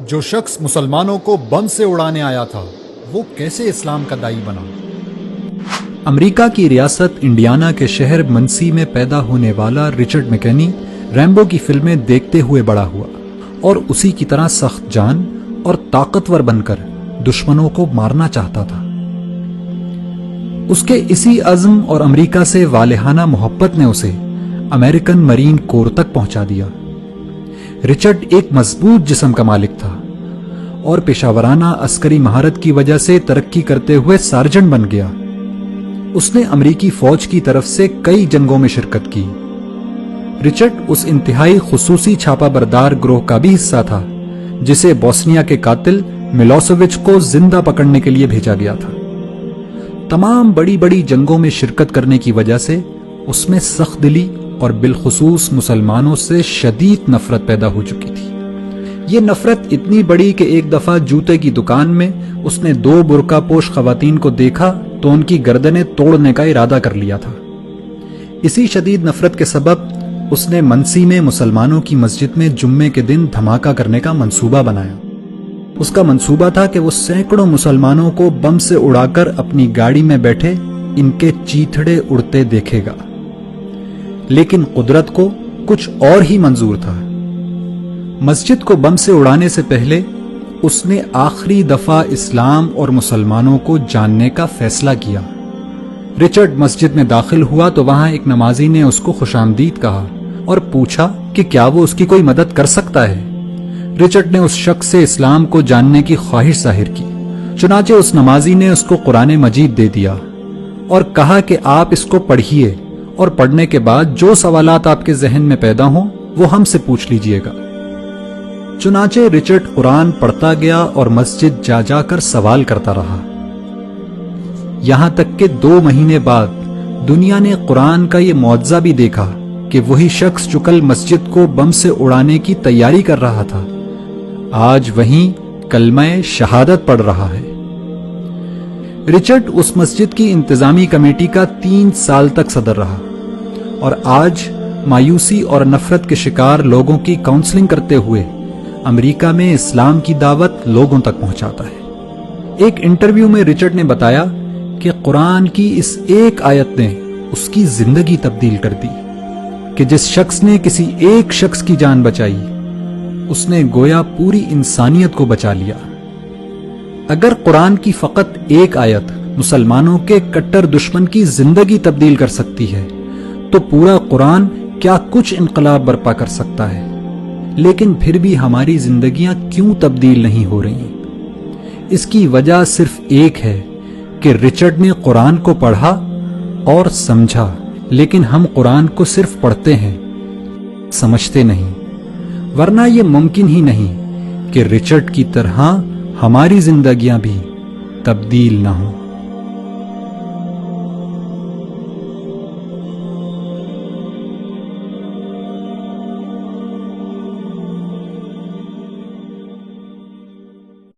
جو شخص مسلمانوں کو بم سے اڑانے آیا تھا وہ کیسے اسلام کا داعی بنا؟ امریکہ کی ریاست انڈیانا کے شہر منسی میں پیدا ہونے والا رچرڈ میکنی ریمبو کی فلمیں دیکھتے ہوئے بڑا ہوا اور اسی کی طرح سخت جان اور طاقتور بن کر دشمنوں کو مارنا چاہتا تھا۔ اس کے اسی عزم اور امریکہ سے والہانہ محبت نے اسے امریکن مرین کور تک پہنچا دیا۔ رچرڈ ایک مضبوط جسم کا مالک تھا اور پیشہ ورانہ عسکری مہارت کی وجہ سے ترقی کرتے ہوئے سارجنٹ بن گیا۔ اس نے امریکی فوج کی طرف سے کئی جنگوں میں شرکت کی۔ رچرڈ اس انتہائی خصوصی چھاپا بردار گروہ کا بھی حصہ تھا جسے بوسنیا کے قاتل ملوسیوچ کو زندہ پکڑنے کے لیے بھیجا گیا تھا۔ تمام بڑی بڑی جنگوں میں شرکت کرنے کی وجہ سے اس میں سخت دلی اور بالخصوص مسلمانوں سے شدید نفرت پیدا ہو چکی تھی۔ یہ نفرت اتنی بڑی کہ ایک دفعہ جوتے کی دکان میں اس نے 2 برقع پوش خواتین کو دیکھا تو ان کی گردنیں توڑنے کا ارادہ کر لیا تھا۔ اسی شدید نفرت کے سبب اس نے منسی میں مسلمانوں کی مسجد میں جمعے کے دن دھماکہ کرنے کا منصوبہ بنایا۔ اس کا منصوبہ تھا کہ وہ سینکڑوں مسلمانوں کو بم سے اڑا کر اپنی گاڑی میں بیٹھے ان کے چیتھڑے اڑتے دیکھے گا، لیکن قدرت کو کچھ اور ہی منظور تھا۔ مسجد کو بم سے اڑانے سے پہلے اس نے آخری دفعہ اسلام اور مسلمانوں کو جاننے کا فیصلہ کیا۔ رچرڈ مسجد میں داخل ہوا تو وہاں ایک نمازی نے اس کو خوش آمدید کہا اور پوچھا کہ کیا وہ اس کی کوئی مدد کر سکتا ہے۔ رچرڈ نے اس شخص سے اسلام کو جاننے کی خواہش ظاہر کی، چنانچہ اس نمازی نے اس کو قرآن مجید دے دیا اور کہا کہ آپ اس کو پڑھیے اور پڑھنے کے بعد جو سوالات آپ کے ذہن میں پیدا ہوں وہ ہم سے پوچھ لیجئے گا۔ چنانچہ رچرڈ قرآن پڑھتا گیا اور مسجد جا جا کر سوال کرتا رہا، یہاں تک کہ 2 مہینے بعد دنیا نے قرآن کا یہ معجزہ بھی دیکھا کہ وہی شخص جو کل مسجد کو بم سے اڑانے کی تیاری کر رہا تھا آج وہیں کلمہ شہادت پڑھ رہا ہے۔ رچرڈ اس مسجد کی انتظامی کمیٹی کا 3 سال تک صدر رہا اور آج مایوسی اور نفرت کے شکار لوگوں کی کاؤنسلنگ کرتے ہوئے امریکہ میں اسلام کی دعوت لوگوں تک پہنچاتا ہے۔ ایک انٹرویو میں رچرڈ نے بتایا کہ قرآن کی اس ایک آیت نے اس کی زندگی تبدیل کر دی کہ جس شخص نے کسی ایک شخص کی جان بچائی اس نے گویا پوری انسانیت کو بچا لیا۔ اگر قرآن کی فقط ایک آیت مسلمانوں کے کٹر دشمن کی زندگی تبدیل کر سکتی ہے تو پورا قرآن کیا کچھ انقلاب برپا کر سکتا ہے۔ لیکن پھر بھی ہماری زندگیاں کیوں تبدیل نہیں ہو رہی؟ اس کی وجہ صرف ایک ہے کہ رچرڈ نے قرآن کو پڑھا اور سمجھا، لیکن ہم قرآن کو صرف پڑھتے ہیں، سمجھتے نہیں، ورنہ یہ ممکن ہی نہیں کہ رچرڈ کی طرح ہماری زندگیاں بھی تبدیل نہ ہوں۔